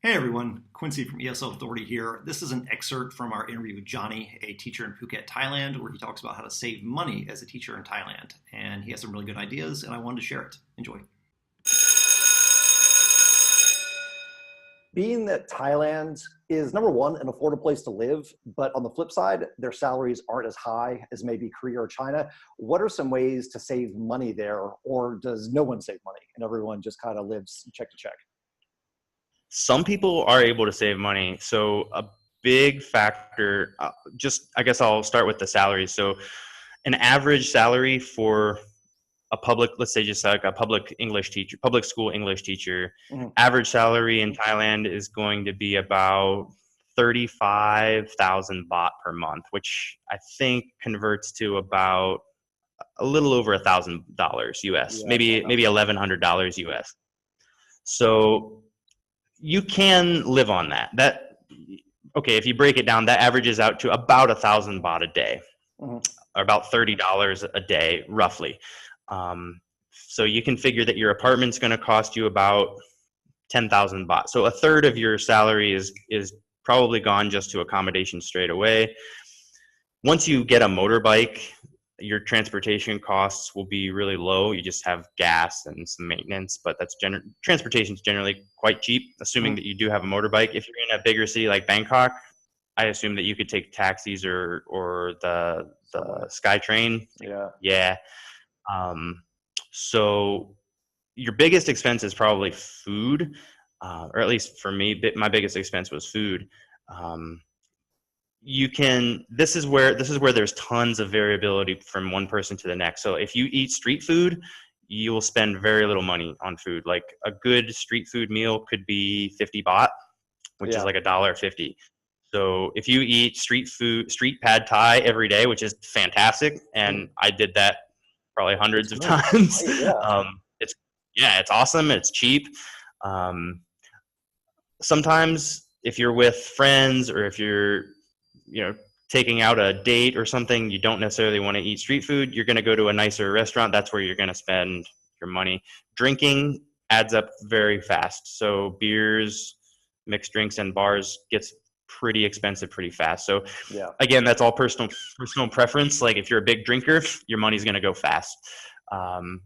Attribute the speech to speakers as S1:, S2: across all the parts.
S1: Hey everyone, Quincy from ESL Authority here. This is an excerpt from our interview with Jonny, a teacher in Phuket, Thailand, where he talks about how to save money as a teacher in Thailand. And he has some really good ideas, and I wanted to share it. Enjoy.
S2: Being that Thailand is, number one, an affordable place to live, but on the flip side, their salaries aren't as high as maybe Korea or China. What are some ways to save money there, or does no one save money and everyone just kind of lives check to check?
S3: Some people are able to save money. So a big factor, I guess I'll start with the salaries. So an average salary for a public, let's say just like a public English teacher, public school English teacher, average salary in Thailand is going to be about 35,000 baht per month, which I think converts to about a little over $1,000 US, maybe $1,100 US. So you can live on that. Okay, if you break it down, that averages out to about 1,000 baht a day, or about $30 a day, roughly. So you can figure that your apartment's going to cost you about 10,000 baht. So a third of your salary is probably gone just to accommodation straight away. Once you get a motorbike, your transportation costs will be really low. You just have gas and some maintenance, but transportation is generally quite cheap, assuming that you do have a motorbike. If you're in a bigger city like Bangkok, I assume that you could take taxis or the SkyTrain. Yeah. So your biggest expense is probably food, or at least for me, my biggest expense was food. This is where there's tons of variability from one person to the next. So if you eat street food, you will spend very little money on food. Like a good street food meal could be 50 baht, which is like $1.50. So if you eat street pad thai every day, which is fantastic, and I did that probably hundreds of times. It's awesome. It's cheap. Sometimes if you're with friends or if you're taking out a date or something, you don't necessarily want to eat street food. You're going to go to a nicer restaurant. That's where you're going to spend your money. Drinking adds up very fast. So beers, mixed drinks, and bars gets pretty expensive pretty fast. So again, that's all personal preference. Like if you're a big drinker, your money's going to go fast.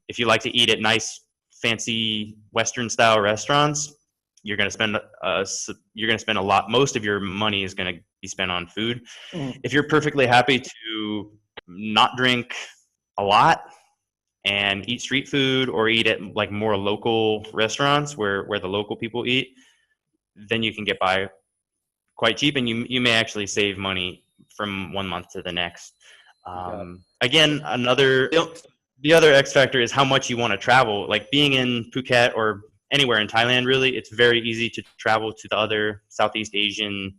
S3: If you like to eat at nice, fancy Western style restaurants, you're going to spend a lot. Most of your money is going to be spent on food. If you're perfectly happy to not drink a lot and eat street food or eat at like more local restaurants where the local people eat, then you can get by quite cheap, and you may actually save money from one month to the next. Again, the other X factor is how much you want to travel. Like being in Phuket or anywhere in Thailand, really, it's very easy to travel to the other Southeast Asian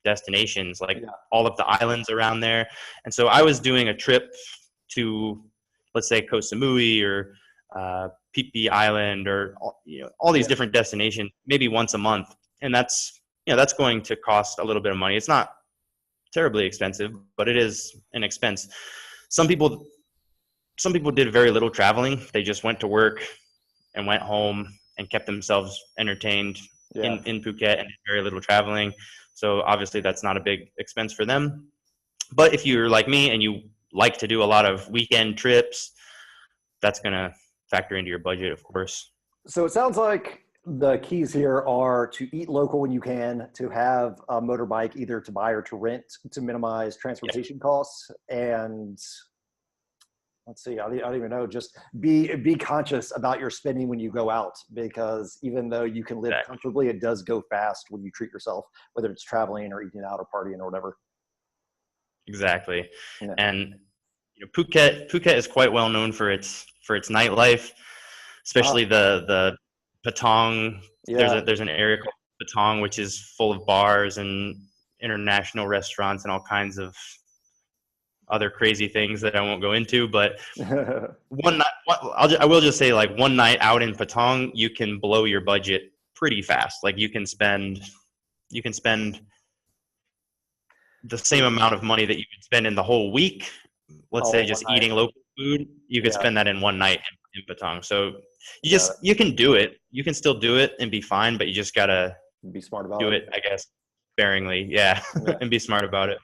S3: destinations, like all of the islands around there. And so I was doing a trip to, let's say, Koh Samui or Phi Phi Island, or all these different destinations, maybe once a month, and that's going to cost a little bit of money. It's not terribly expensive, but it is an expense. Some people did very little traveling. They just went to work and went home and kept themselves entertained in Phuket and did very little traveling. So obviously that's not a big expense for them. But if you're like me and you like to do a lot of weekend trips, that's going to factor into your budget, of course.
S2: So it sounds like the keys here are to eat local when you can, to have a motorbike either to buy or to rent to minimize transportation costs, and let's see, I don't even know, just be conscious about your spending when you go out, because even though you can live comfortably, it does go fast when you treat yourself, whether it's traveling or eating out or partying or whatever. Exactly.
S3: And Phuket is quite well known for its nightlife, especially the Patong. There's an area called Patong, which is full of bars and international restaurants and all kinds of other crazy things that I won't go into. But I will just say, like, one night out in Patong, you can blow your budget pretty fast. Like you can spend the same amount of money that you could spend in the whole week. Let's say just eating local food, you could spend that in one night in Patong. So you can do it. You can still do it and be fine, but you just gotta
S2: Be smart about
S3: do it, I guess, sparingly. Yeah.
S2: Yeah.
S3: And be smart about it.